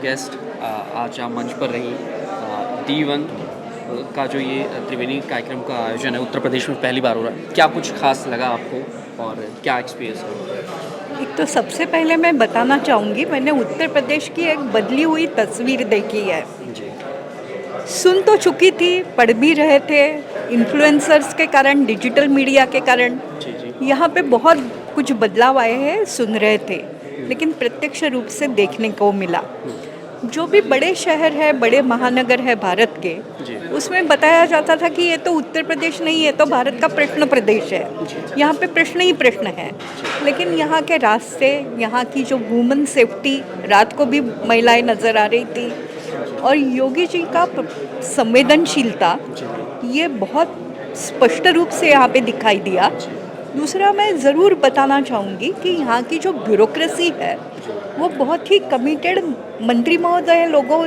Guest आज आप मंच पर रही D1 का जो ये त्रिवेणी कार्यक्रम का आयोजन है उत्तर प्रदेश में पहली बार हो रहा है। क्या कुछ खास लगा आपको और क्या एक्सपीरियंस है? एक तो सबसे पहले मैं बताना चाहूँगी, मैंने उत्तर प्रदेश की एक बदली हुई तस्वीर देखी है। जी सुन तो चुकी थी, पढ़ भी रहे थे, इन्फ्लुएंसर्स के कारण, डिजिटल मीडिया के कारण जी जी यहाँ पे बहुत कुछ बदलाव आए हैं, सुन रहे थे, लेकिन प्रत्यक्ष रूप से देखने को मिला। जो भी बड़े शहर है, बड़े महानगर है भारत के, जी उसमें बताया जाता था कि ये तो उत्तर प्रदेश नहीं है, तो भारत का प्रश्न प्रदेश है, यहाँ पे प्रश्न ही प्रश्न है। लेकिन यहाँ के रास्ते, यहाँ की जो वुमेन सेफ्टी, रात को भी महिलाएं नज़र आ रही थी, और योगी जी का संवेदनशीलता, ये बहुत स्पष्ट रूप से यहाँ पे दिखाई दिया। दूसरा, मैं ज़रूर बताना चाहूँगी कि यहाँ की जो ब्यूरोक्रेसी है वो बहुत ही कमिटेड, मंत्री महोदय लोगों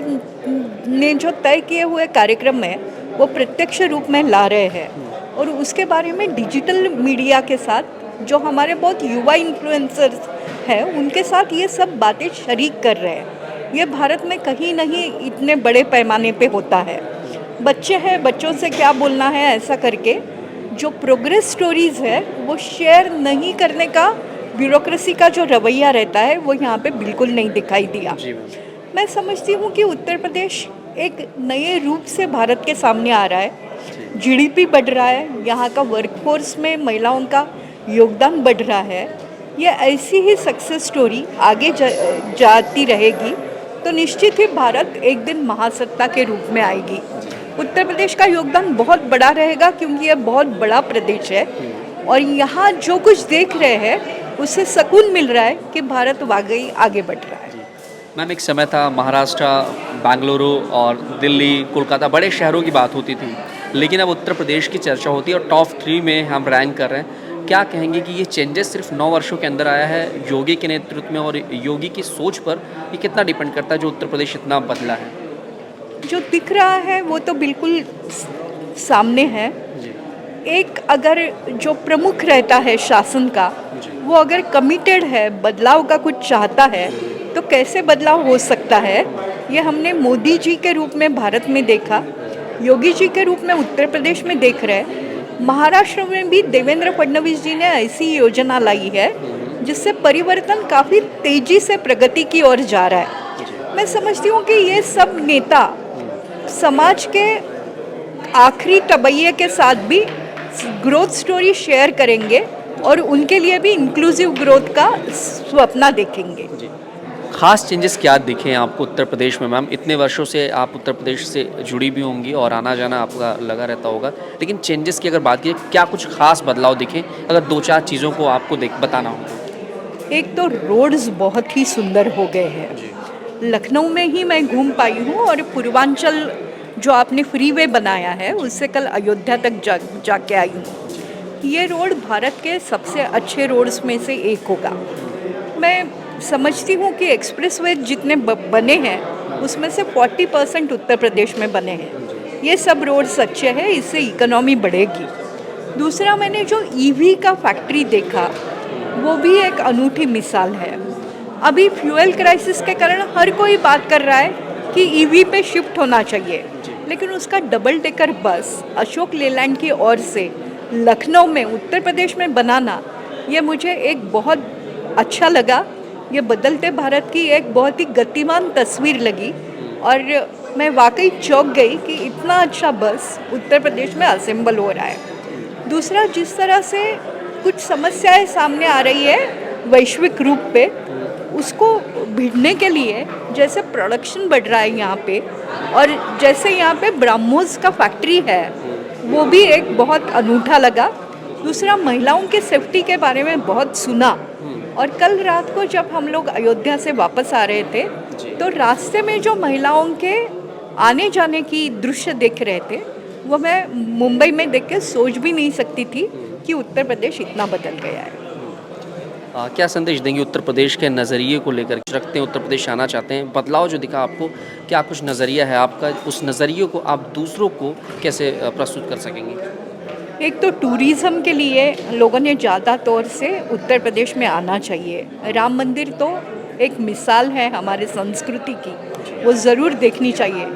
ने जो तय किए हुए कार्यक्रम है वो प्रत्यक्ष रूप में ला रहे हैं, और उसके बारे में डिजिटल मीडिया के साथ जो हमारे बहुत युवा इन्फ्लुएंसर्स हैं उनके साथ ये सब बातें शरीक कर रहे हैं। ये भारत में कहीं नहीं इतने बड़े पैमाने पे होता है। बच्चे हैं, बच्चों से क्या बोलना है, ऐसा करके जो प्रोग्रेस स्टोरीज़ है वो शेयर नहीं करने का ब्यूरोक्रेसी का जो रवैया रहता है वो यहाँ पे बिल्कुल नहीं दिखाई दिया। जी मैम। मैं समझती हूँ कि उत्तर प्रदेश एक नए रूप से भारत के सामने आ रहा है। जीडीपी बढ़ रहा है, यहाँ का वर्कफोर्स में महिलाओं का योगदान बढ़ रहा है। ये ऐसी ही सक्सेस स्टोरी आगे जाती रहेगी तो निश्चित ही भारत एक दिन महासत्ता के रूप में आएगी। उत्तर प्रदेश का योगदान बहुत बड़ा रहेगा क्योंकि यह बहुत बड़ा प्रदेश है, और यहाँ जो कुछ देख रहे हैं उससे सुकून मिल रहा है कि भारत वाकई आगे बढ़ रहा है। मैम, एक समय था महाराष्ट्र, बेंगलुरु और दिल्ली, कोलकाता बड़े शहरों की बात होती थी, लेकिन अब उत्तर प्रदेश की चर्चा होती है और टॉप 3 में हम रैंक कर रहे हैं। क्या कहेंगे कि ये चेंजेस सिर्फ 9 वर्षों के अंदर आया है योगी के नेतृत्व में, और योगी की सोच पर ये कितना डिपेंड करता है जो उत्तर प्रदेश इतना बदला है? जो दिख रहा है वो तो बिल्कुल सामने है। जी एक अगर जो प्रमुख रहता है शासन का, वो अगर कमिटेड है, बदलाव का कुछ चाहता है, तो कैसे बदलाव हो सकता है ये हमने मोदी जी के रूप में भारत में देखा, योगी जी के रूप में उत्तर प्रदेश में देख रहे हैं। महाराष्ट्र में भी देवेंद्र फडणवीस जी ने ऐसी योजना लाई है जिससे परिवर्तन काफ़ी तेजी से प्रगति की ओर जा रहा है। मैं समझती हूँ कि ये सब नेता समाज के आखिरी तबैये के साथ भी ग्रोथ स्टोरी शेयर करेंगे और उनके लिए भी इंक्लूसिव ग्रोथ का सपना देखेंगे। खास चेंजेस क्या दिखे आपको उत्तर प्रदेश में मैम? इतने वर्षों से आप उत्तर प्रदेश से जुड़ी भी होंगी और आना जाना आपका लगा रहता होगा, लेकिन चेंजेस की अगर बात की क्या कुछ खास बदलाव दिखे, अगर 2-4 चीज़ों को आपको बताना हो? एक तो रोड्स बहुत ही सुंदर हो गए हैं। लखनऊ में ही मैं घूम पाई हूँ, और पूर्वांचल जो आपने फ्रीवे बनाया है उससे कल अयोध्या तक जाके आई हूँ। ये रोड भारत के सबसे अच्छे रोड्स में से एक होगा। मैं समझती हूँ कि एक्सप्रेसवे जितने बने हैं उसमें से 40% उत्तर प्रदेश में बने हैं। ये सब रोड्स अच्छे हैं, इससे इकोनॉमी बढ़ेगी। दूसरा, मैंने जो ईवी का फैक्ट्री देखा वो भी एक अनूठी मिसाल है। अभी फ्यूल क्राइसिस के कारण हर कोई बात कर रहा है कि ईवी पे शिफ्ट होना चाहिए, लेकिन उसका double decker bus Ashok Leyland की ओर से लखनऊ में उत्तर प्रदेश में बनाना, ये मुझे एक बहुत अच्छा लगा। ये बदलते भारत की एक बहुत ही गतिमान तस्वीर लगी, और मैं वाकई चौंक गई कि इतना अच्छा बस उत्तर प्रदेश में असेंबल हो रहा है। दूसरा, जिस तरह से कुछ समस्याएं सामने आ रही है वैश्विक रूप पे, उसको भिड़ने के लिए जैसे प्रोडक्शन बढ़ रहा है यहाँ पे, और जैसे यहाँ पे ब्रह्मोस का फैक्ट्री है, वो भी एक बहुत अनूठा लगा। दूसरा, महिलाओं के सेफ्टी के बारे में बहुत सुना, और कल रात को जब हम लोग अयोध्या से वापस आ रहे थे तो रास्ते में जो महिलाओं के आने जाने की दृश्य देख रहे थे वो मैं मुंबई में देख के सोच भी नहीं सकती थी कि उत्तर प्रदेश इतना बदल गया है। क्या संदेश देंगे उत्तर प्रदेश के नज़रिए को लेकर? रखते हैं उत्तर प्रदेश आना चाहते हैं, बदलाव जो दिखा आपको, क्या कुछ नज़रिया है आपका? उस नज़रिए को आप दूसरों को कैसे प्रस्तुत कर सकेंगे? एक तो टूरिज़्म के लिए लोगों ने ज़्यादा तौर से उत्तर प्रदेश में आना चाहिए। राम मंदिर तो एक मिसाल है हमारे संस्कृति की, वो ज़रूर देखनी चाहिए।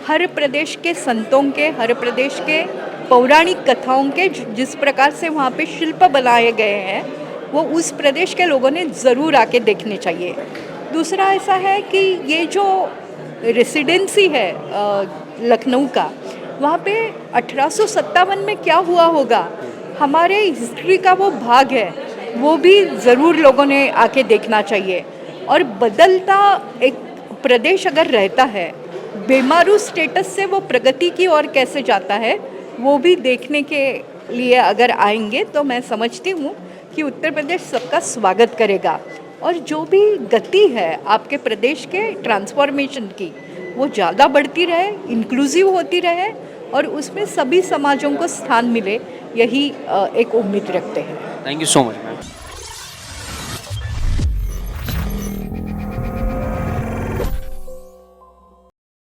हर प्रदेश के संतों के, हर प्रदेश के पौराणिक कथाओं के जिस प्रकार से वहाँ पे शिल्प बनाए गए हैं, वो उस प्रदेश के लोगों ने ज़रूर आके देखने चाहिए। दूसरा ऐसा है कि ये जो रेसिडेंसी है लखनऊ का, वहाँ पे 1857 में क्या हुआ होगा, हमारे हिस्ट्री का वो भाग है, वो भी ज़रूर लोगों ने आके देखना चाहिए। और बदलता एक प्रदेश अगर रहता है, बेमारू स्टेटस से वो प्रगति की ओर कैसे जाता है, वो भी देखने के लिए अगर आएंगे तो मैं समझती हूँ कि उत्तर प्रदेश सबका स्वागत करेगा। और जो भी गति है आपके प्रदेश के ट्रांसफॉर्मेशन की, वो ज़्यादा बढ़ती रहे, इंक्लूसिव होती रहे और उसमें सभी समाजों को स्थान मिले, यही एक उम्मीद रखते हैं। Thank you so much ma'am.